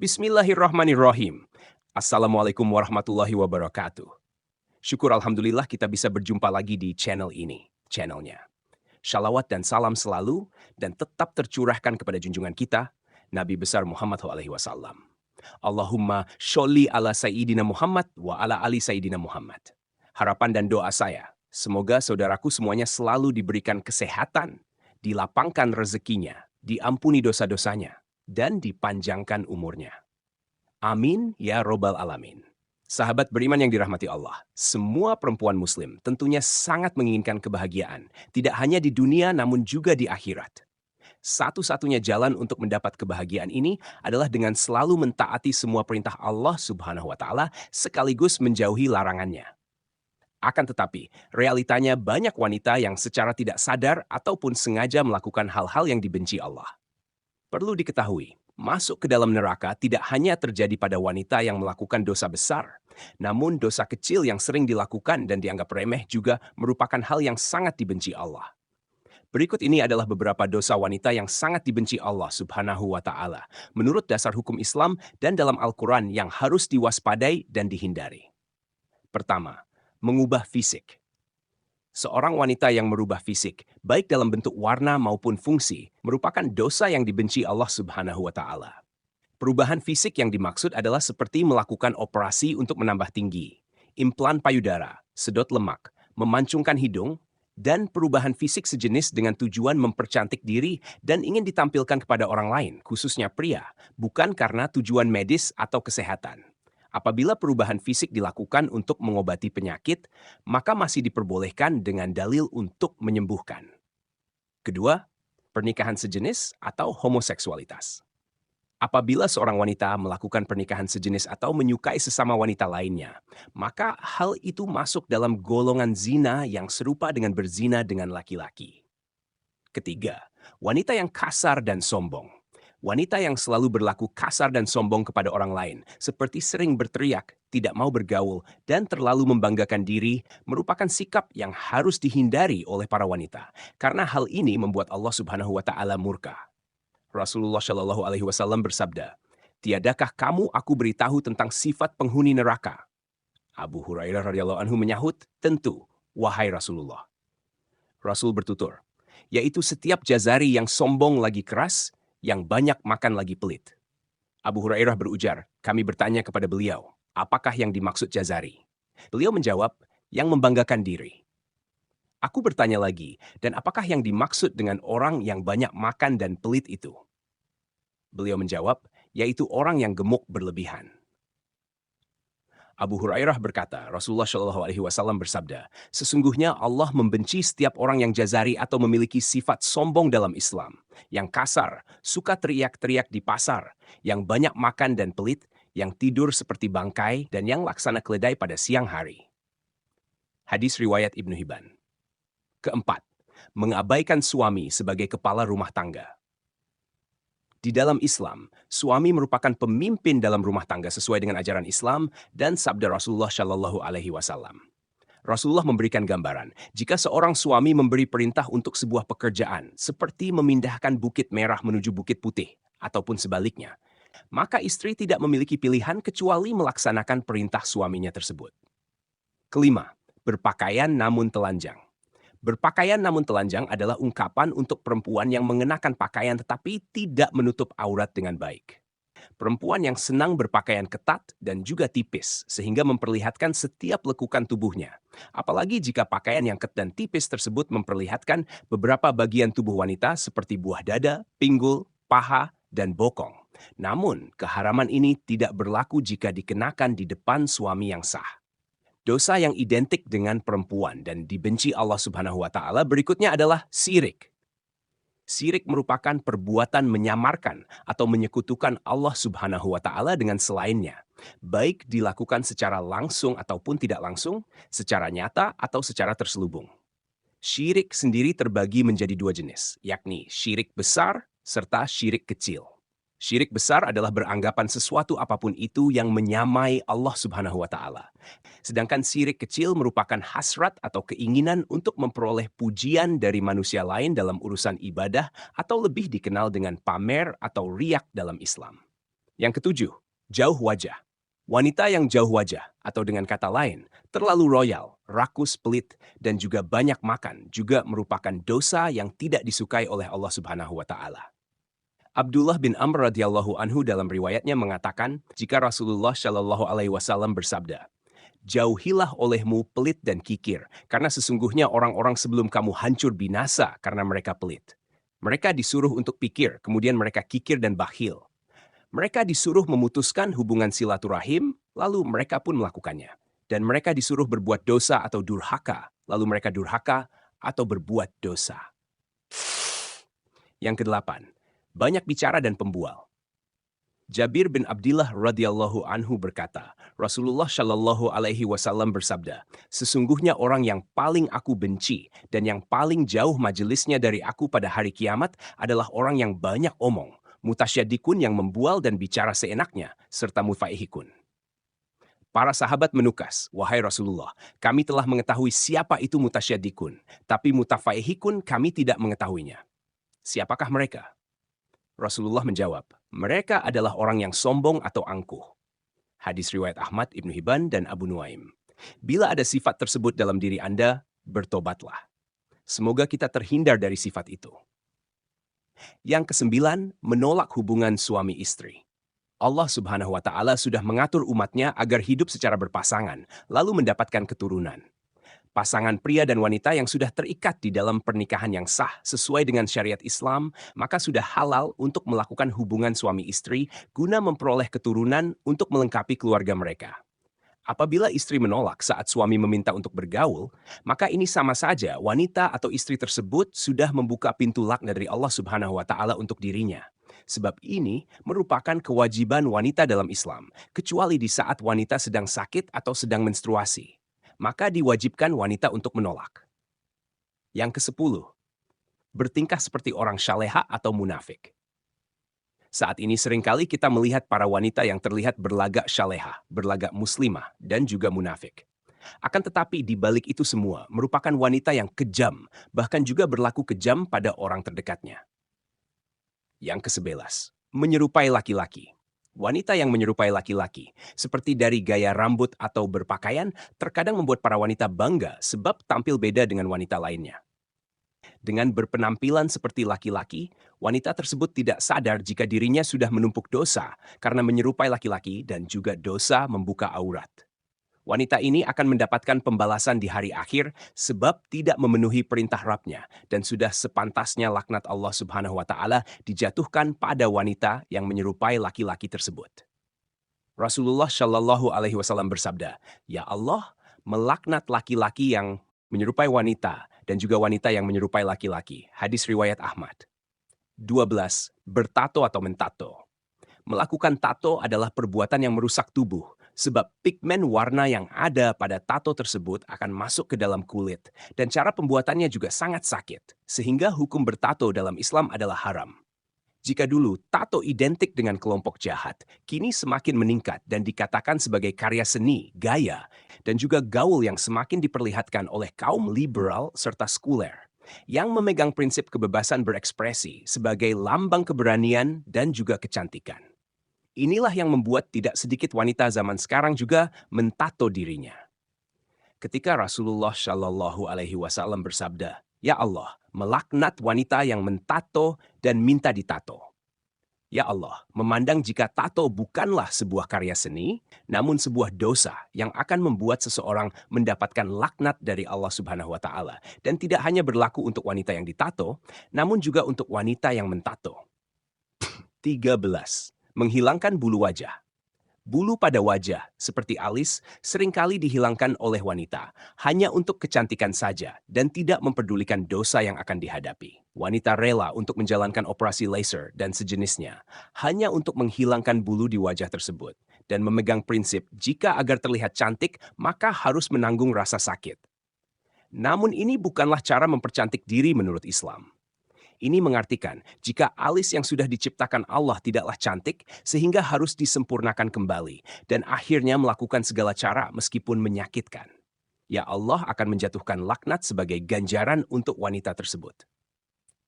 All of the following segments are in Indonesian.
Bismillahirrahmanirrahim. Assalamualaikum warahmatullahi wabarakatuh. Syukur alhamdulillah kita bisa berjumpa lagi di channelnya. Shalawat dan salam selalu dan tetap tercurahkan kepada junjungan kita, Nabi besar Muhammad SAW. Allahumma sholli ala Sayyidina Muhammad wa ala ali Sayyidina Muhammad. Harapan dan doa saya, semoga saudaraku semuanya selalu diberikan kesehatan, dilapangkan rezekinya, diampuni dosa-dosanya, dan dipanjangkan umurnya. Amin ya robbal alamin. Sahabat beriman yang dirahmati Allah, semua perempuan muslim tentunya sangat menginginkan kebahagiaan, tidak hanya di dunia namun juga di akhirat. Satu-satunya jalan untuk mendapat kebahagiaan ini adalah dengan selalu mentaati semua perintah Allah Subhanahu wa taala sekaligus menjauhi larangannya. Akan tetapi, realitanya banyak wanita yang secara tidak sadar ataupun sengaja melakukan hal-hal yang dibenci Allah. Perlu diketahui, masuk ke dalam neraka tidak hanya terjadi pada wanita yang melakukan dosa besar, namun dosa kecil yang sering dilakukan dan dianggap remeh juga merupakan hal yang sangat dibenci Allah. Berikut ini adalah beberapa dosa wanita yang sangat dibenci Allah Subhanahu wa taala menurut dasar hukum Islam dan dalam Al-Qur'an yang harus diwaspadai dan dihindari. Pertama, mengubah fisik. Seorang wanita yang merubah fisik, baik dalam bentuk warna maupun fungsi, merupakan dosa yang dibenci Allah Subhanahu wa taala. Perubahan fisik yang dimaksud adalah seperti melakukan operasi untuk menambah tinggi, implan payudara, sedot lemak, memancungkan hidung, dan perubahan fisik sejenis dengan tujuan mempercantik diri dan ingin ditampilkan kepada orang lain, khususnya pria, bukan karena tujuan medis atau kesehatan. Apabila perubahan fisik dilakukan untuk mengobati penyakit, maka masih diperbolehkan dengan dalil untuk menyembuhkan. Kedua, pernikahan sejenis atau homoseksualitas. Apabila seorang wanita melakukan pernikahan sejenis atau menyukai sesama wanita lainnya, maka hal itu masuk dalam golongan zina yang serupa dengan berzina dengan laki-laki. Ketiga, wanita yang kasar dan sombong. Wanita yang selalu berlaku kasar dan sombong kepada orang lain, seperti sering berteriak, tidak mau bergaul, dan terlalu membanggakan diri, merupakan sikap yang harus dihindari oleh para wanita, karena hal ini membuat Allah Subhanahu wa taala murka. Rasulullah Shallallahu Alaihi Wasallam bersabda, "Tiadakah kamu aku beritahu tentang sifat penghuni neraka?" Abu Hurairah radhiyallahu anhu menyahut, "Tentu, wahai Rasulullah." Rasul bertutur, yaitu setiap jazari yang sombong lagi keras, yang banyak makan lagi pelit. Abu Hurairah berujar, kami bertanya kepada beliau, apakah yang dimaksud jazari? Beliau menjawab, yang membanggakan diri. Aku bertanya lagi, dan apakah yang dimaksud dengan orang yang banyak makan dan pelit itu? Beliau menjawab, yaitu orang yang gemuk berlebihan. Abu Hurairah berkata, Rasulullah Shallallahu Alaihi Wasallam bersabda, sesungguhnya Allah membenci setiap orang yang jazari atau memiliki sifat sombong dalam Islam, yang kasar, suka teriak-teriak di pasar, yang banyak makan dan pelit, yang tidur seperti bangkai, dan yang laksana keledai pada siang hari. Hadis riwayat Ibnu Hibban. Keempat, mengabaikan suami sebagai kepala rumah tangga. Di dalam Islam, suami merupakan pemimpin dalam rumah tangga sesuai dengan ajaran Islam dan sabda Rasulullah Shallallahu Alaihi Wasallam. Rasulullah memberikan gambaran, jika seorang suami memberi perintah untuk sebuah pekerjaan, seperti memindahkan Bukit Merah menuju Bukit Putih, ataupun sebaliknya, maka istri tidak memiliki pilihan kecuali melaksanakan perintah suaminya tersebut. Kelima, berpakaian namun telanjang. Berpakaian namun telanjang adalah ungkapan untuk perempuan yang mengenakan pakaian tetapi tidak menutup aurat dengan baik. Perempuan yang senang berpakaian ketat dan juga tipis sehingga memperlihatkan setiap lekukan tubuhnya. Apalagi jika pakaian yang ketat dan tipis tersebut memperlihatkan beberapa bagian tubuh wanita seperti buah dada, pinggul, paha, dan bokong. Namun, keharaman ini tidak berlaku jika dikenakan di depan suami yang sah. Dosa yang identik dengan perempuan dan dibenci Allah Subhanahu wa taala berikutnya adalah syirik. Syirik merupakan perbuatan menyamarkan atau menyekutukan Allah Subhanahu wa taala dengan selainnya, baik dilakukan secara langsung ataupun tidak langsung, secara nyata atau secara terselubung. Syirik sendiri terbagi menjadi dua jenis, yakni syirik besar serta syirik kecil. Syirik besar adalah beranggapan sesuatu apapun itu yang menyamai Allah Subhanahu wa taala. Sedangkan syirik kecil merupakan hasrat atau keinginan untuk memperoleh pujian dari manusia lain dalam urusan ibadah atau lebih dikenal dengan pamer atau riak dalam Islam. Yang ketujuh, jauh wajah. Wanita yang jauh wajah, atau dengan kata lain, terlalu royal, rakus, pelit, dan juga banyak makan juga merupakan dosa yang tidak disukai oleh Allah Subhanahu wa Ta'ala. Abdullah bin Amr radhiyallahu anhu dalam riwayatnya mengatakan, jika Rasulullah Shallallahu alaihi wasallam bersabda, "Jauhilah olehmu pelit dan kikir, karena sesungguhnya orang-orang sebelum kamu hancur binasa karena mereka pelit. Mereka disuruh untuk pikir, kemudian mereka kikir dan bakhil. Mereka disuruh memutuskan hubungan silaturahim, lalu mereka pun melakukannya. Dan mereka disuruh berbuat dosa atau durhaka, lalu mereka durhaka atau berbuat dosa." Yang kedelapan, banyak bicara dan pembual. Jabir bin Abdillah radhiyallahu anhu berkata, Rasulullah Shallallahu alaihi wasallam bersabda, "Sesungguhnya orang yang paling aku benci dan yang paling jauh majelisnya dari aku pada hari kiamat adalah orang yang banyak omong, mutasyadikun yang membual dan bicara seenaknya, serta mufaihikun." Para sahabat menukas, "Wahai Rasulullah, kami telah mengetahui siapa itu mutasyadikun, tapi mutafaihikun kami tidak mengetahuinya. Siapakah mereka?" Rasulullah menjawab, "Mereka adalah orang yang sombong atau angkuh." Hadis riwayat Ahmad, Ibnu Hibban, dan Abu Nuaim. Bila ada sifat tersebut dalam diri Anda, bertobatlah. Semoga kita terhindar dari sifat itu. Yang kesembilan, menolak hubungan suami istri. Allah Subhanahu wa Ta'ala sudah mengatur umatnya agar hidup secara berpasangan, lalu mendapatkan keturunan. Pasangan pria dan wanita yang sudah terikat di dalam pernikahan yang sah sesuai dengan syariat Islam, maka sudah halal untuk melakukan hubungan suami istri guna memperoleh keturunan untuk melengkapi keluarga mereka. Apabila istri menolak saat suami meminta untuk bergaul, maka ini sama saja wanita atau istri tersebut sudah membuka pintu laknat dari Allah Subhanahu wa Ta'ala untuk dirinya. Sebab ini merupakan kewajiban wanita dalam Islam, kecuali di saat wanita sedang sakit atau sedang menstruasi. Maka diwajibkan wanita untuk menolak. Yang ke-10, bertingkah seperti orang syaleha atau munafik. Saat ini seringkali kita melihat para wanita yang terlihat berlagak syaleha, berlagak muslimah, dan juga munafik. Akan tetapi di balik itu semua merupakan wanita yang kejam, bahkan juga berlaku kejam pada orang terdekatnya. Yang ke-11, menyerupai laki-laki. Wanita yang menyerupai laki-laki, seperti dari gaya rambut atau berpakaian, terkadang membuat para wanita bangga sebab tampil beda dengan wanita lainnya. Dengan berpenampilan seperti laki-laki, wanita tersebut tidak sadar jika dirinya sudah menumpuk dosa karena menyerupai laki-laki dan juga dosa membuka aurat. Wanita ini akan mendapatkan pembalasan di hari akhir sebab tidak memenuhi perintah Rabb-Nya dan sudah sepantasnya laknat Allah Subhanahu wa Ta'ala dijatuhkan pada wanita yang menyerupai laki-laki tersebut. Rasulullah Shallallahu alaihi wasallam bersabda, "Ya Allah, melaknat laki-laki yang menyerupai wanita dan juga wanita yang menyerupai laki-laki." Hadis riwayat Ahmad. 12. Bertato atau mentato. Melakukan tato adalah perbuatan yang merusak tubuh, sebab pigmen warna yang ada pada tato tersebut akan masuk ke dalam kulit, dan cara pembuatannya juga sangat sakit, sehingga hukum bertato dalam Islam adalah haram. Jika dulu tato identik dengan kelompok jahat, kini semakin meningkat dan dikatakan sebagai karya seni, gaya, dan juga gaul yang semakin diperlihatkan oleh kaum liberal serta sekuler, yang memegang prinsip kebebasan berekspresi sebagai lambang keberanian dan juga kecantikan. Inilah yang membuat tidak sedikit wanita zaman sekarang juga mentato dirinya. Ketika Rasulullah Shallallahu alaihi wasallam bersabda, "Ya Allah, melaknat wanita yang mentato dan minta ditato." Ya Allah, memandang jika tato bukanlah sebuah karya seni, namun sebuah dosa yang akan membuat seseorang mendapatkan laknat dari Allah Subhanahu wa Ta'ala, dan tidak hanya berlaku untuk wanita yang ditato, namun juga untuk wanita yang mentato. 13. Menghilangkan bulu wajah. Bulu pada wajah, seperti alis, seringkali dihilangkan oleh wanita, hanya untuk kecantikan saja dan tidak memperdulikan dosa yang akan dihadapi. Wanita rela untuk menjalankan operasi laser dan sejenisnya, hanya untuk menghilangkan bulu di wajah tersebut, dan memegang prinsip jika agar terlihat cantik, maka harus menanggung rasa sakit. Namun ini bukanlah cara mempercantik diri menurut Islam. Ini mengartikan jika alis yang sudah diciptakan Allah tidaklah cantik sehingga harus disempurnakan kembali dan akhirnya melakukan segala cara meskipun menyakitkan. Ya Allah akan menjatuhkan laknat sebagai ganjaran untuk wanita tersebut.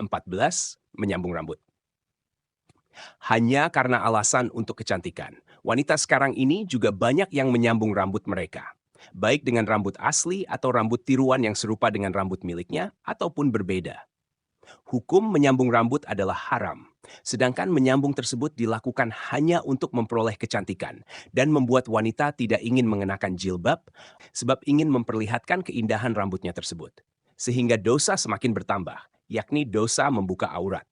14. Menyambung rambut. Hanya karena alasan untuk kecantikan, wanita sekarang ini juga banyak yang menyambung rambut mereka. Baik dengan rambut asli atau rambut tiruan yang serupa dengan rambut miliknya, ataupun berbeda. Hukum menyambung rambut adalah haram, sedangkan menyambung tersebut dilakukan hanya untuk memperoleh kecantikan dan membuat wanita tidak ingin mengenakan jilbab sebab ingin memperlihatkan keindahan rambutnya tersebut. Sehingga dosa semakin bertambah, yakni dosa membuka aurat.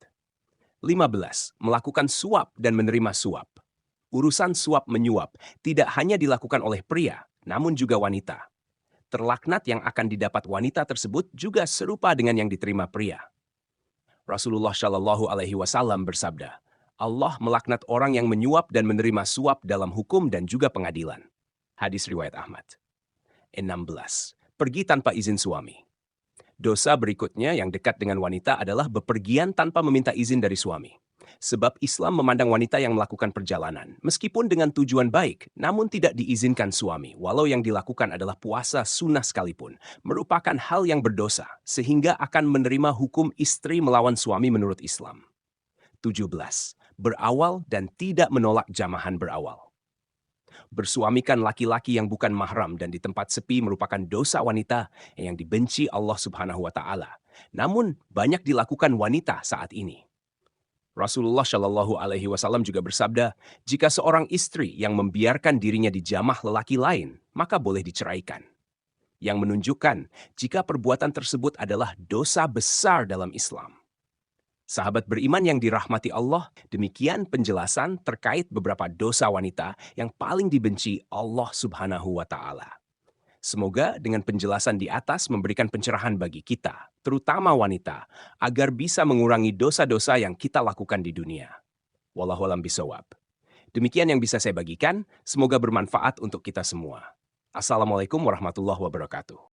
15. Melakukan suap dan menerima suap. Urusan suap menyuap tidak hanya dilakukan oleh pria, namun juga wanita. Terlaknat yang akan didapat wanita tersebut juga serupa dengan yang diterima pria. Rasulullah Shallallahu Alaihi Wasallam bersabda, Allah melaknat orang yang menyuap dan menerima suap dalam hukum dan juga pengadilan. Hadis riwayat Ahmad. 16. Pergi tanpa izin suami. Dosa berikutnya yang dekat dengan wanita adalah bepergian tanpa meminta izin dari suami. Sebab Islam memandang wanita yang melakukan perjalanan, meskipun dengan tujuan baik, namun tidak diizinkan suami, walau yang dilakukan adalah puasa sunnah sekalipun, merupakan hal yang berdosa, sehingga akan menerima hukum istri melawan suami menurut Islam. 17. Berawal dan tidak menolak jamahan berawal. Bersuamikan laki-laki yang bukan mahram dan di tempat sepi merupakan dosa wanita yang dibenci Allah Subhanahu wa Ta'ala. Namun, banyak dilakukan wanita saat ini. Rasulullah Shallallahu Alaihi Wasallam juga bersabda, jika seorang istri yang membiarkan dirinya dijamah lelaki lain, maka boleh diceraikan. Yang menunjukkan jika perbuatan tersebut adalah dosa besar dalam Islam. Sahabat beriman yang dirahmati Allah, demikian penjelasan terkait beberapa dosa wanita yang paling dibenci Allah Subhanahu wa Ta'ala. Semoga dengan penjelasan di atas memberikan pencerahan bagi kita, terutama wanita, agar bisa mengurangi dosa-dosa yang kita lakukan di dunia. Wallahu a'lam bishawab. Demikian yang bisa saya bagikan, semoga bermanfaat untuk kita semua. Assalamualaikum warahmatullahi wabarakatuh.